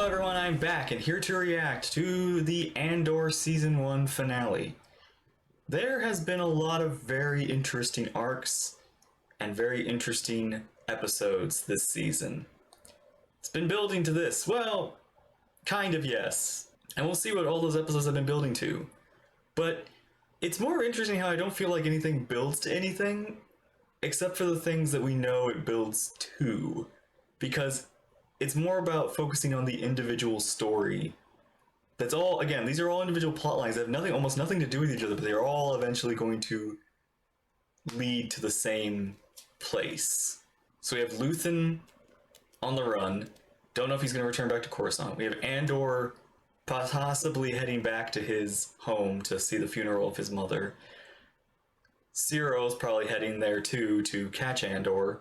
everyone, I'm back and here to react to the Andor Season 1 finale. There has been a lot of very interesting arcs and very interesting episodes this season. It's been building to this, well, kind of yes. And we'll see what all those episodes have been building to. But it's more interesting how I don't feel like anything builds to anything, except for the things that we know it builds to. Because it's more about focusing on the individual story. That's all, again, these are all individual plot lines that have almost nothing to do with each other, but they are all eventually going to lead to the same place. So we have Luthen on the run. Don't know if he's going to return back to Coruscant. We have Andor possibly heading back to his home to see the funeral of his mother. Ciro's probably heading there too to catch Andor.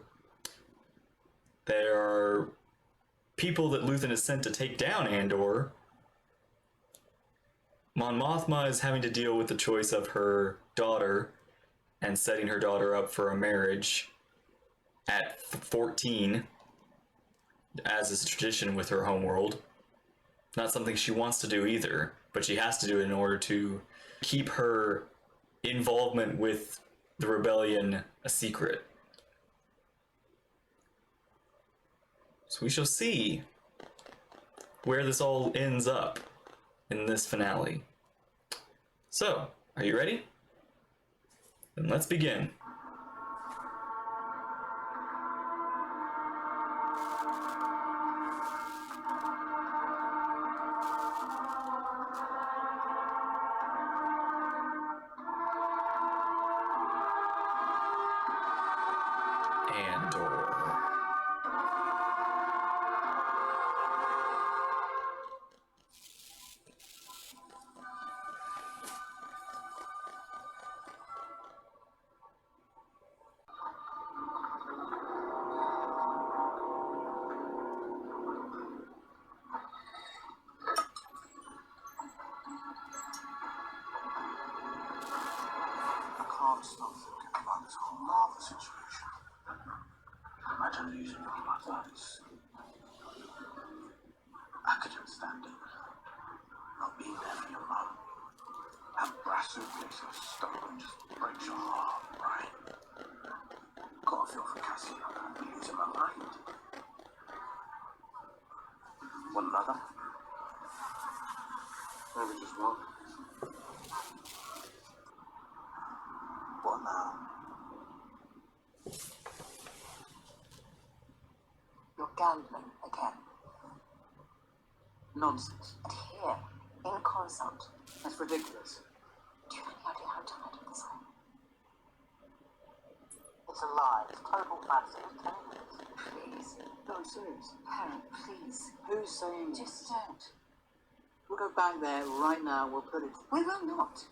There are people that Luthen has sent to take down Andor. Mon Mothma is having to deal with the choice of her daughter and setting her daughter up for a marriage at 14, as is tradition with her homeworld. Not something she wants to do either, but she has to do it in order to keep her involvement with the rebellion a secret. So we shall see where this all ends up in this finale. So, are you ready? Then let's begin. Andor. Can't stop thinking about this whole Martha situation. Imagine losing your brothers. I couldn't stand it. Not being there for your mum. That brass suitcase of stolen just breaks your heart, right? Gotta feel for Cassie. I'm losing my mind. One another. Maybe just one. What now? You're gambling again. Nonsense. And here, in Coruscant, That's ridiculous. do you have any idea how tired of this I am? It's a lie. It's total fantasy. Who's telling you this? Please. No, I'm serious. Parent, please. Who's saying this? Just don't. We'll go back there right now. We'll put it... We will not.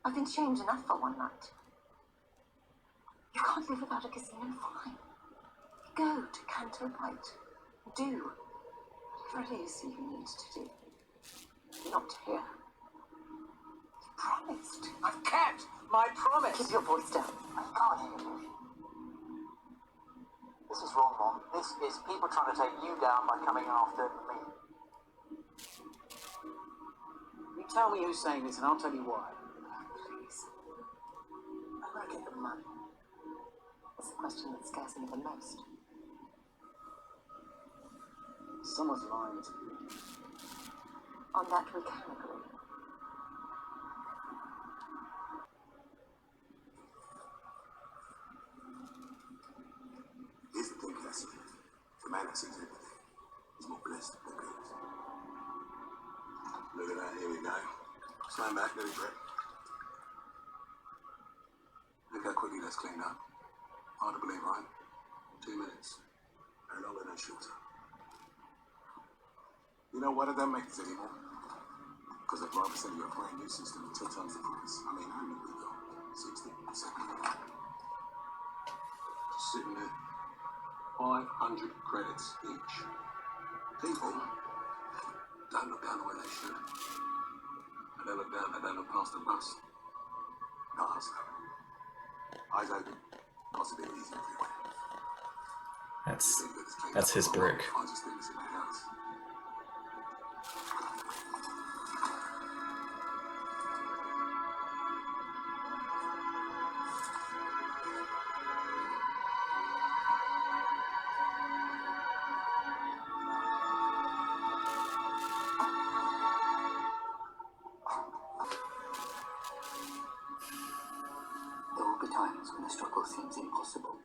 I've been shamed enough for one night. You can't live without a casino, fine. Go to Canto Bight. Do whatever it is you need to do. Not here. You promised. I've kept my promise! Keep your voice down. I can't hear you. This is wrong, Mom. This is people trying to take you down by coming after me. You tell me who's saying this and I'll tell you why. Please. I want to get the money. It's the question that scares me the most. Someone's lying to you. On that we can agree. Here's the thing, Cassie. The man that sees everything is more blessed than Pete. Look at that, here we go. Slam back, no regret. Look how quickly that's cleaned up. Hard to believe, right? 2 minutes. No longer, no shorter. You know why they don't make this anymore? Because I'd rather sell you a brand new system at 10 times the price. I mean, how many we got? 60, 70. Just sitting there. 500 credits each. People don't look down the way they should. They don't look down, they don't look past the bus. No eyes open. Eyes open. Possibilities everywhere. That's his brick. There will be times when the struggle seems impossible.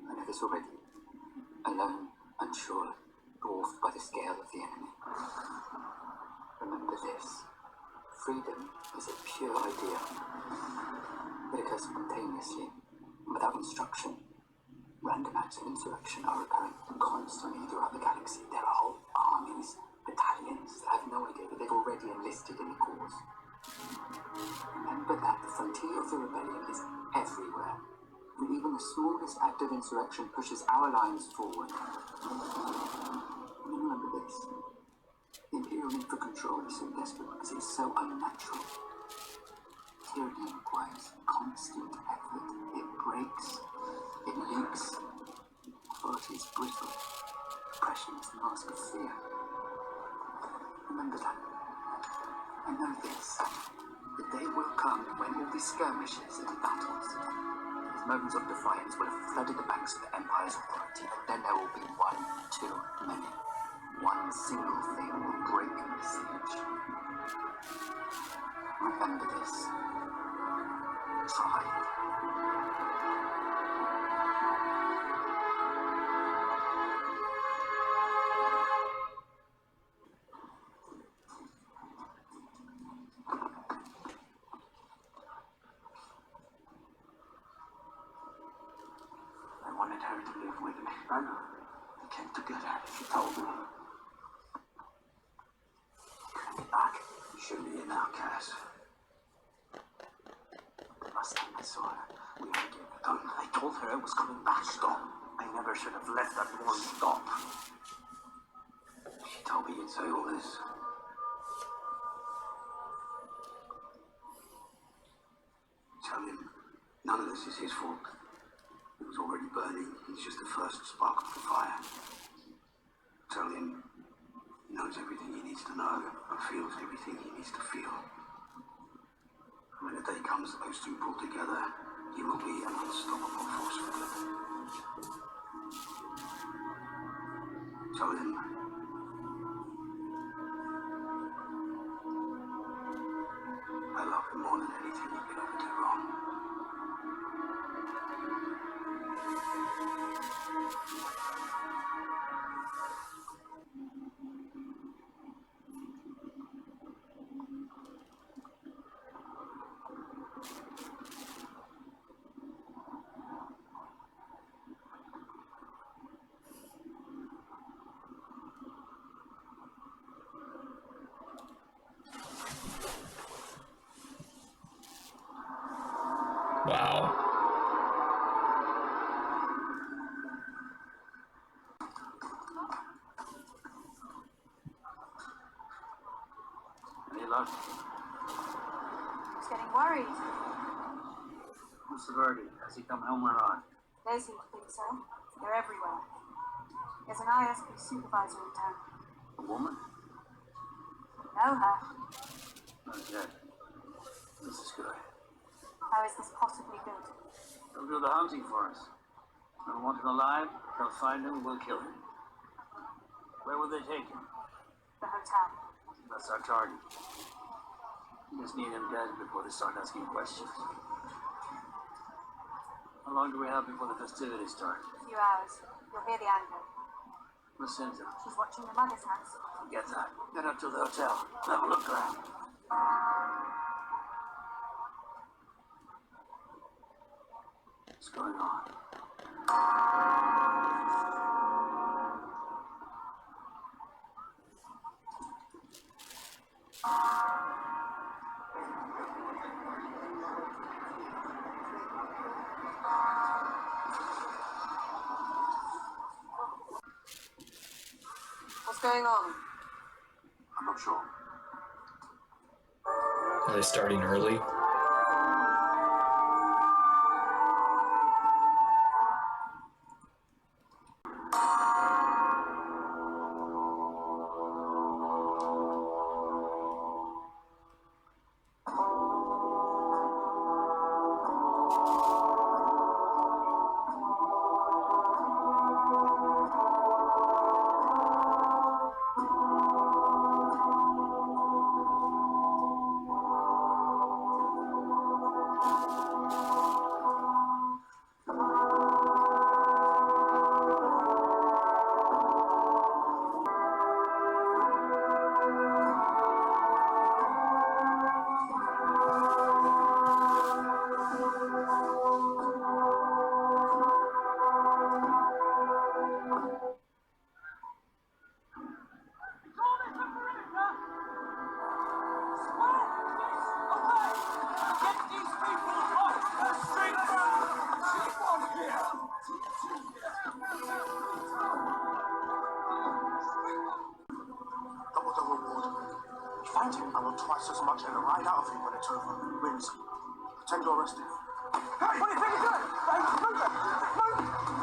I know this already. Alone, unsure, dwarfed by the scale of the enemy. Remember this. Freedom is a pure idea. It occurs spontaneously, without instruction. Random acts of insurrection are occurring constantly throughout the galaxy. There are whole armies, battalions that have no idea that they've already enlisted in the cause. Remember that the frontier of the rebellion is everywhere. And even the smallest act of insurrection pushes our lines forward. And remember this. The Imperial need for control is so desperate because it's so unnatural. Tyranny requires constant effort. It breaks. It leaks. Authority is brittle. Oppression is the mask of fear. Remember that. I know this. The day will come when all these skirmishes and battles, these moments of defiance will have flooded the banks of the Empire's authority, and then there will be one too many. One single thing will break the siege. Remember this. Try. I wanted her to live with me. I know. We came together. She told me. Couldn't be back. You shouldn't be in now, Cass. The last time I saw her, we argued. I told her I was coming back. Stop. I never should have left that one. Stop. She told me you'd say all this. Tell him none of this is his fault. It was already burning. He's just the first spark of the fire. Tell him he knows everything he needs to know and feels everything he needs to feel. And when the day comes that those two pull together, he will be an unstoppable force for good. Tell him I love him more than anything he could ever do wrong. Wow. Any luck? I was getting worried. What's the verdict? Has he come home or not? They seem to think so. They're everywhere. There's an ISP supervisor in town. A woman? Know her. Not yet. This is good. How is this possibly good? They'll do the hunting for us. They'll want him alive, they'll find him, we'll kill him. Where will they take him? The hotel. That's our target. We just need him dead before they start asking questions. How long do we have before the festivities start? A few hours. You'll hear the Andor. Lucinda, She's watching the mother's house. get that. Get up to the hotel. Have a look around. What's going on? What's going on? I'm not sure. Are they starting early? twice as much and right out of you when it's over. Wins. Pretend you're arrested. Hey, what do you think you're doing? Hey, move it! Move it!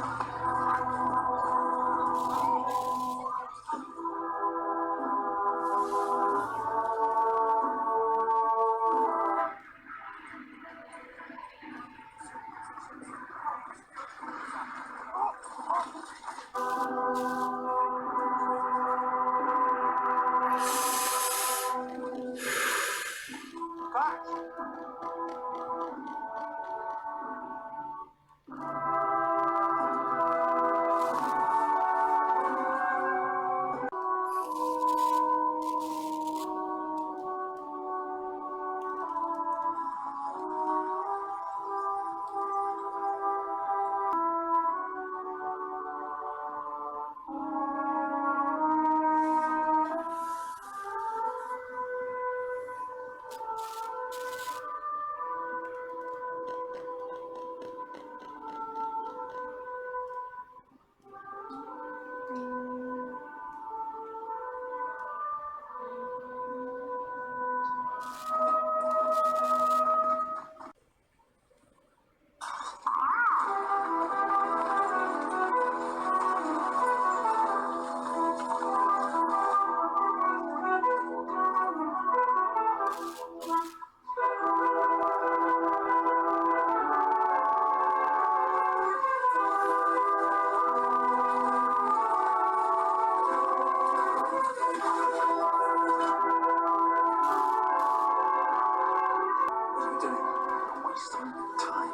What are you doing? You're wasting time.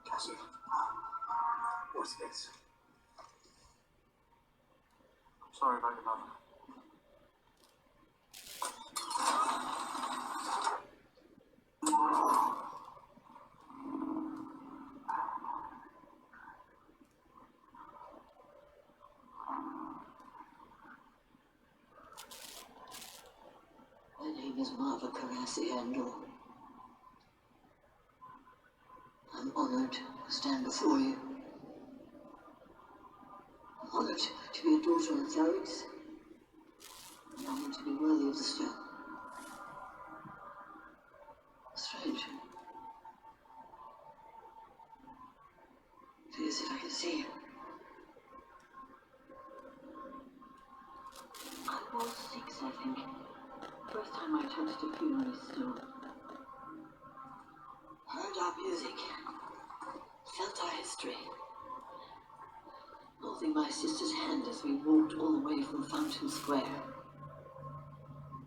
Cassie, what's this? I'm sorry about your mother. My name is Marva Carassi Andor. I'm honored to stand before you. I'm honored to be a daughter of Ferrex. I'm honored to be worthy of the stone. Strange. Feels if I can see you. I was 6, I think. First time I touched a funeral stone. Heard our music. Felt our history. Holding my sister's hand as we walked all the way from Fountain Square.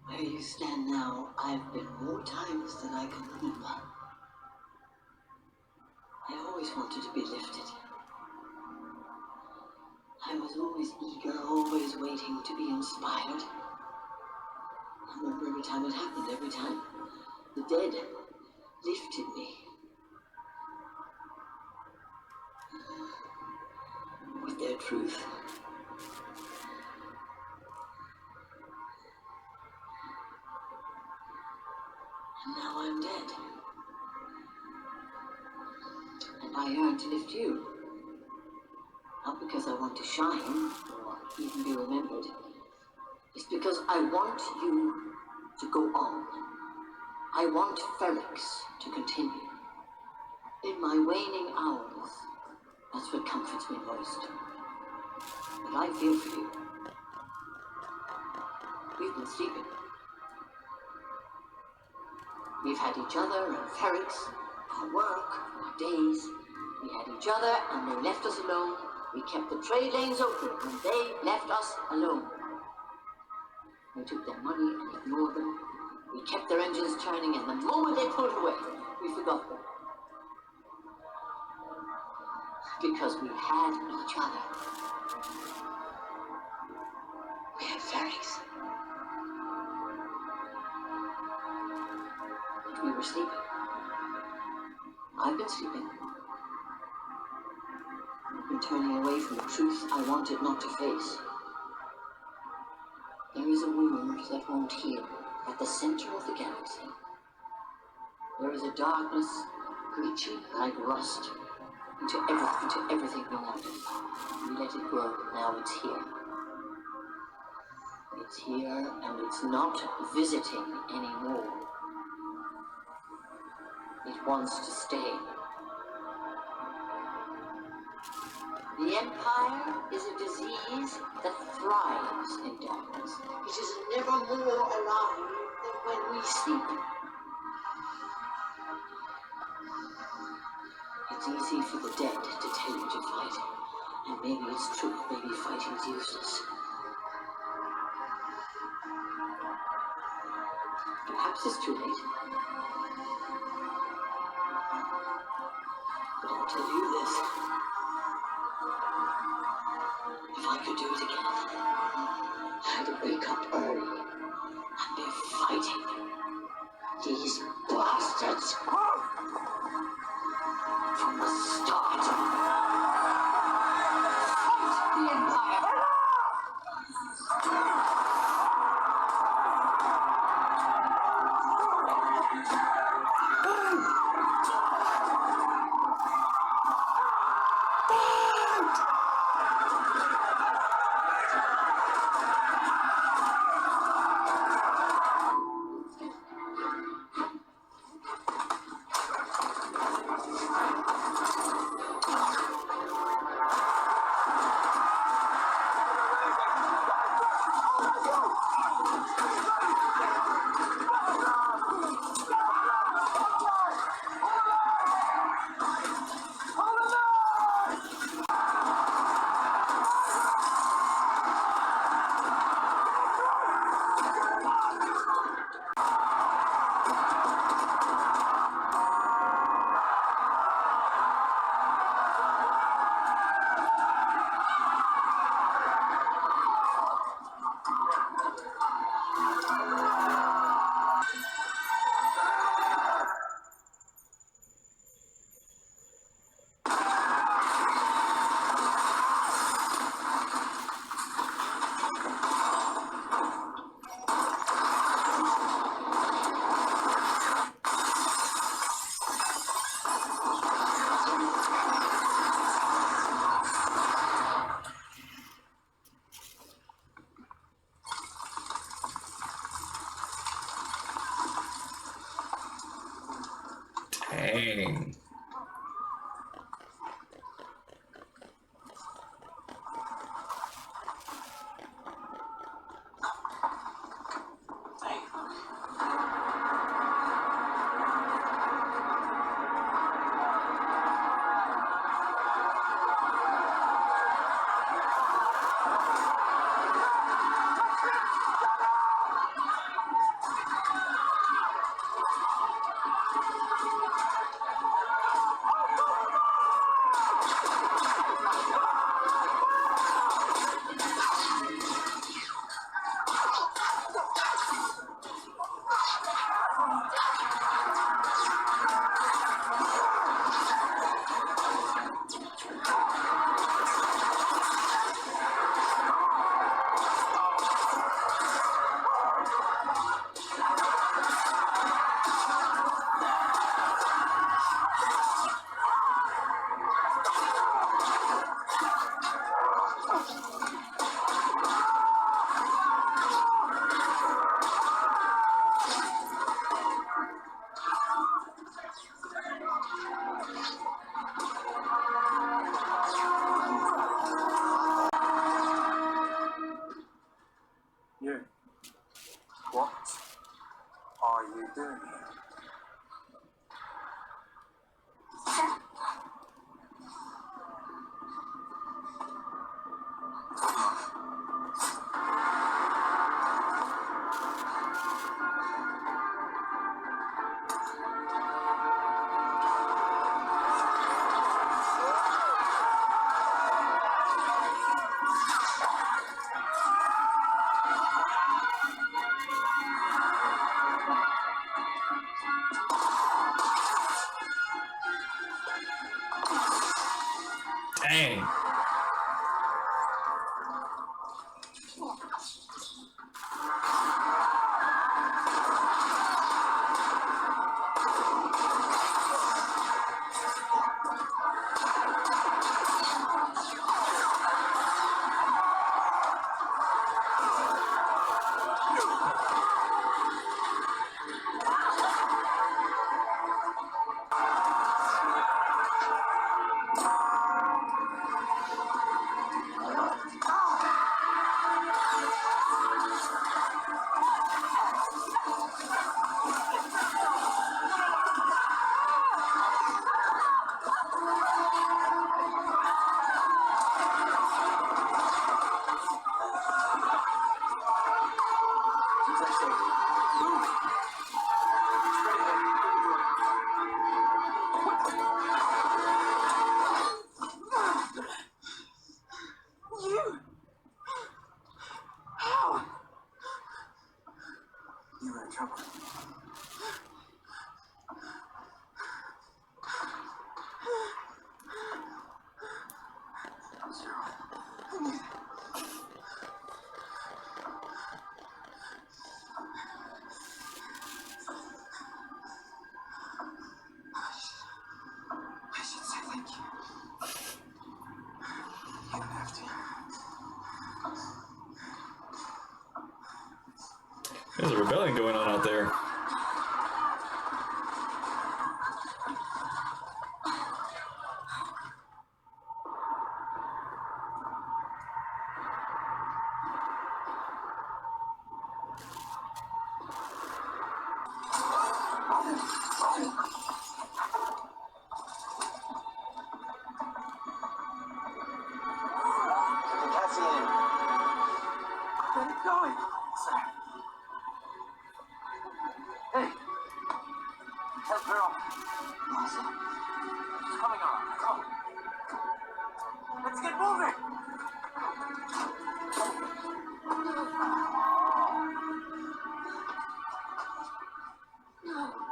Where you stand now, I've been more times than I can remember. I always wanted to be lifted. I was always eager, always waiting to be inspired. I remember every time it happened, every time the dead lifted me. With their truth. And now I'm dead. And I yearn to lift you. Not because I want to shine, or even be remembered. It's because I want you to go on. I want Ferrex to continue. In my waning hours, that's what comforts me most. But I feel for you. We've been sleeping. We've had each other and Ferrex, our work, our days. We had each other and they left us alone. We kept the trade lanes open when they left us alone. We took their money and ignored them. We kept their engines turning, and the moment they pulled away, we forgot them. Because we had each other. We had fairies. But we were sleeping. I've been sleeping. I've been turning away from the truth I wanted not to face. There is a wound that won't heal at the center of the galaxy. There is a darkness reaching like rust into everything we know. We let it grow, but now it's here. It's here, and it's not visiting anymore. It wants to stay. The Empire is a disease that thrives in darkness. It is never more alive than when we sleep. It's easy for the dead to tell you to fight. And maybe it's true, maybe fighting's useless. Perhaps it's too late. But I'll tell you this. If I could do it again, I'd wake up early and be fighting these bastards from the start. Fight the Empire! Dang. You. What are you doing here? Dang. You're in trouble. Zero. I should say thank you. You don't have to. There's a rebellion going on out there. Cassian. Let it go. Sir. Hey. Help her up. She's coming on. Come. Let's get moving.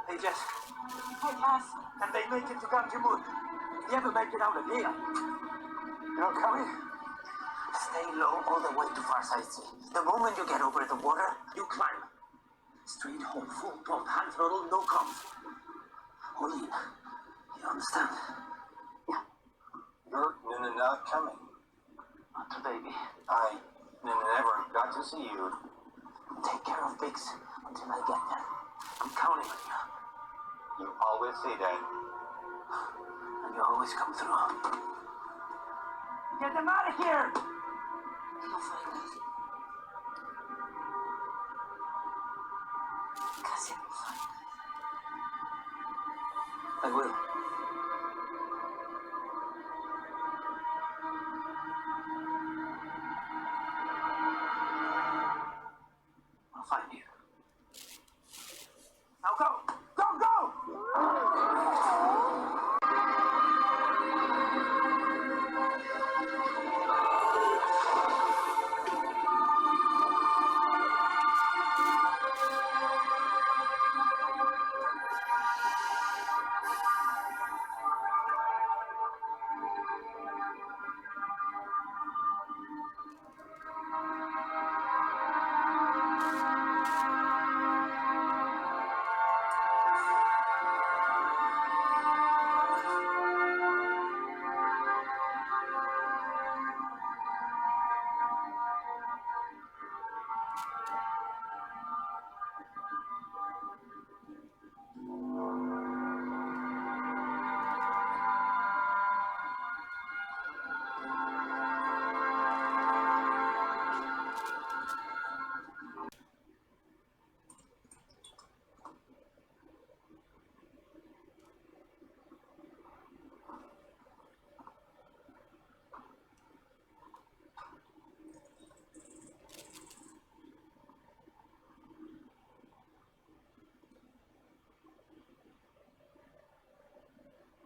Hey, Jess. Hey, Cass. And they make it to Ganjamud. You ever make it out of here? You're coming? Stay low all the way to Farside Sea. The moment you get over the water, you climb. Straight home, full pump, hand throttle, no comms. Hold in. You understand? Yeah. You're not coming. Not the baby. I never got to see you. Take care of Biggs until I get there. I'm counting on you. You always say that. And you always come through. Get them out of here! You'll find us. Cassian will find us. I will. I'll find you. Now go! Go, go!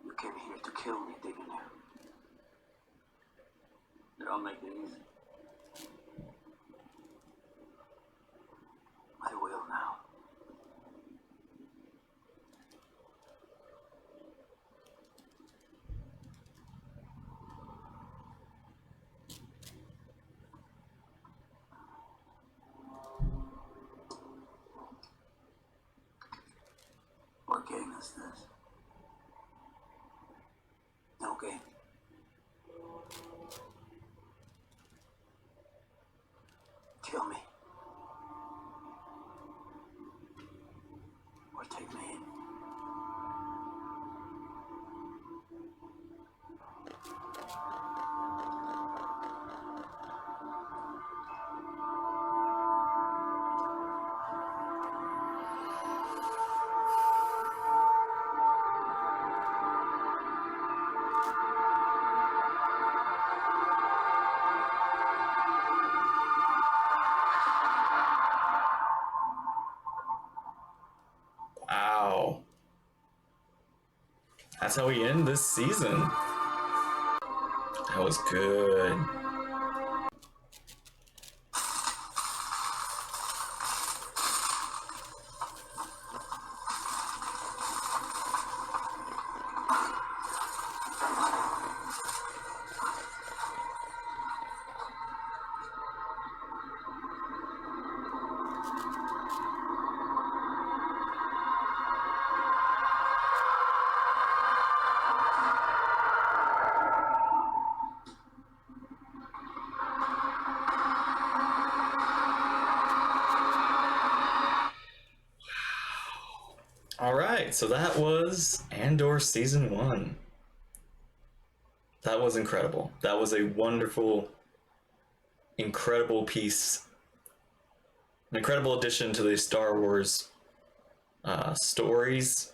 You came here to kill me, didn't you? I'll make it easy. I will now. listeners. Okay. Kill me. Or take me in. Wow. That's how we end this season. That was good. Alright, so that was Andor Season 1. That was incredible. That was a wonderful, incredible piece. An incredible addition to the Star Wars stories.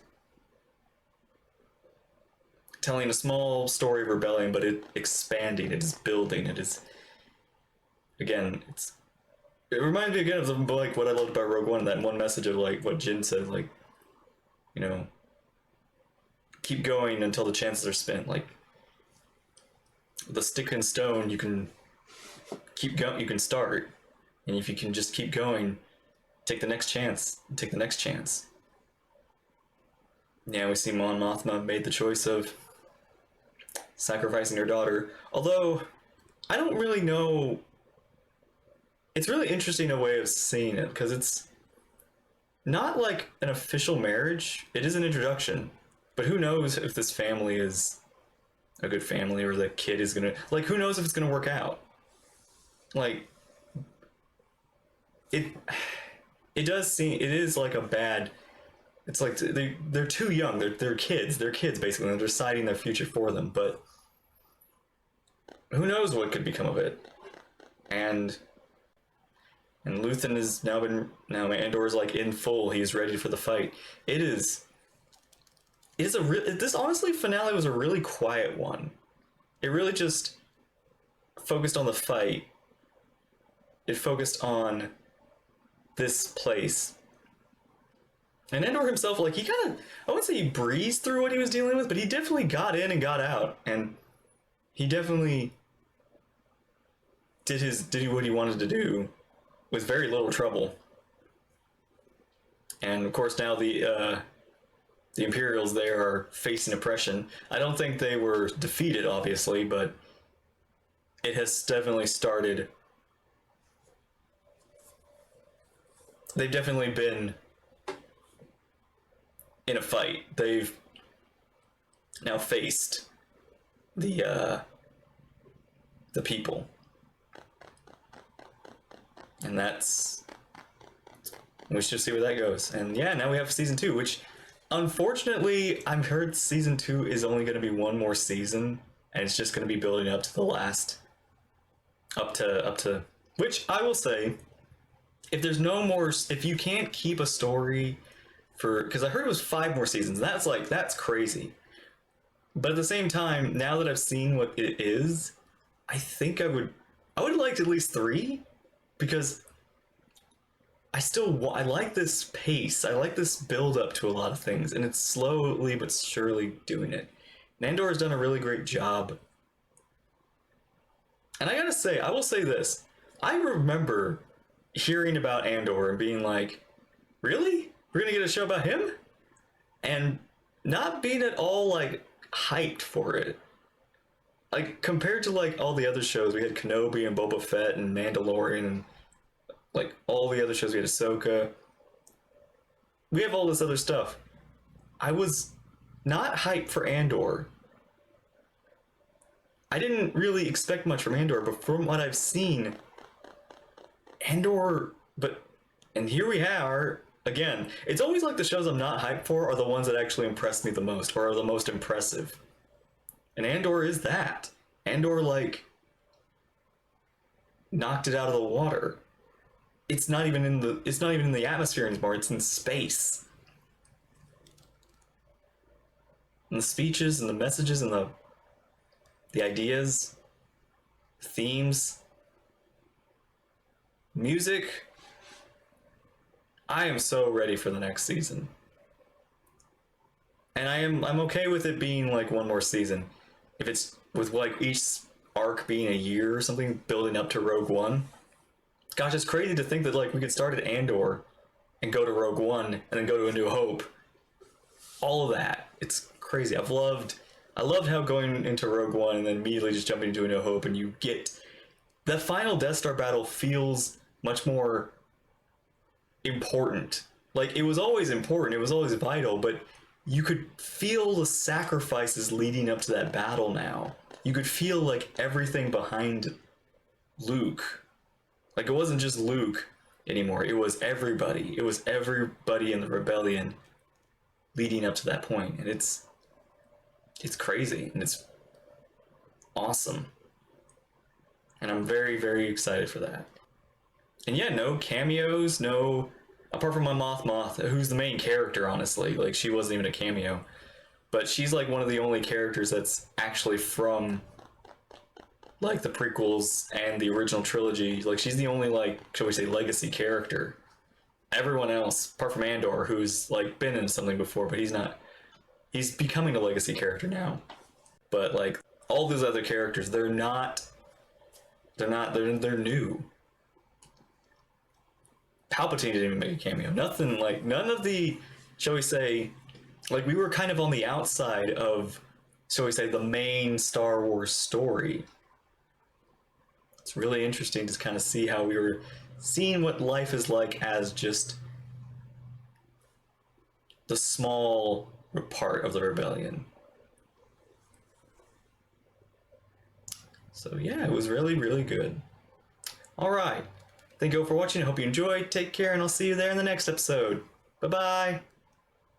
Telling a small story of rebellion, but it expanding, it is building, it is... Again, it reminds me again of like what I loved about Rogue One, that one message of like what Jin said, like, you know, keep going until the chances are spent. Like, the stick and stone, you can keep going, you can start, and if you can just keep going, take the next chance, take the next chance. Yeah, we see Mon Mothma made the choice of sacrificing her daughter, although I don't really know. It's really interesting a way of seeing it, because it's not like an official marriage. It is an introduction, but who knows if this family is a good family, or the kid is gonna, like, who knows if it's gonna work out. Like, it does seem, it is like a bad, it's like they're too young, they're kids basically, and they're deciding their future for them, but who knows what could become of it. And Luthen has now Andor's like in full, he's ready for the fight. This honestly, finale was a really quiet one. It really just focused on the fight. It focused on this place. And Andor himself, like, he kind of, I wouldn't say he breezed through what he was dealing with, but he definitely got in and got out. And he definitely did what he wanted to do with very little trouble. And of course now the Imperials there are facing oppression. I don't think they were defeated, obviously, but it has definitely started. They've definitely been in a fight. They've now faced the people. And we should see where that goes. And yeah, now we have season 2, which unfortunately I've heard season 2 is only going to be one more season, and it's just going to be building up to the last, up to which I will say, if there's no more, if you can't keep a story for, because I heard it was 5 more seasons, and that's crazy. But at the same time, now that I've seen what it is, I think I would like at least 3, because I like this pace. I like this build up to a lot of things, and it's slowly but surely doing it. Andor has done a really great job. And I gotta say, I will say this. I remember hearing about Andor and being like, really? We're gonna get a show about him? And not being at all, like, hyped for it. Like, compared to, like, all the other shows, we had Kenobi and Boba Fett and Mandalorian and, like, all the other shows. We had Ahsoka. We have all this other stuff. I was not hyped for Andor. I didn't really expect much from Andor, but from what I've seen, and here we are, again, it's always like the shows I'm not hyped for are the ones that actually impress me the most, or are the most impressive. And Andor is that. Andor, like, knocked it out of the water. It's not even in the atmosphere anymore, it's in space. And the speeches and the messages and the ideas, themes, music. I am so ready for the next season. And I'm okay with it being like one more season. If it's with like each arc being a year or something, building up to Rogue One. Gosh, it's crazy to think that like we could start at Andor and go to Rogue One and then go to A New Hope. All of that. It's crazy. I loved how going into Rogue One and then immediately just jumping into A New Hope and you get the final Death Star battle feels much more important. Like, it was always important, it was always vital, but you could feel the sacrifices leading up to that battle now. You could feel like everything behind Luke. Like, it wasn't just Luke anymore, it was everybody. It was everybody in the rebellion leading up to that point. And it's crazy and it's awesome. And I'm very, very excited for that. And yeah, no cameos, no, apart from my Moth, who's the main character, honestly. Like, she wasn't even a cameo. But she's like one of the only characters that's actually from like the prequels and the original trilogy. Like, she's the only, like, shall we say, legacy character. Everyone else, apart from Andor, who's like been in something before, but he's becoming a legacy character now. But like all those other characters, they're new. Palpatine didn't even make a cameo. Nothing, like, none of the, shall we say, like, we were kind of on the outside of, shall we say, the main Star Wars story. It's really interesting to kind of see how we were seeing what life is like as just the small part of the rebellion. So yeah, it was really, really good. All right. Thank you all for watching. I hope you enjoyed. Take care, and I'll see you there in the next episode. Bye-bye.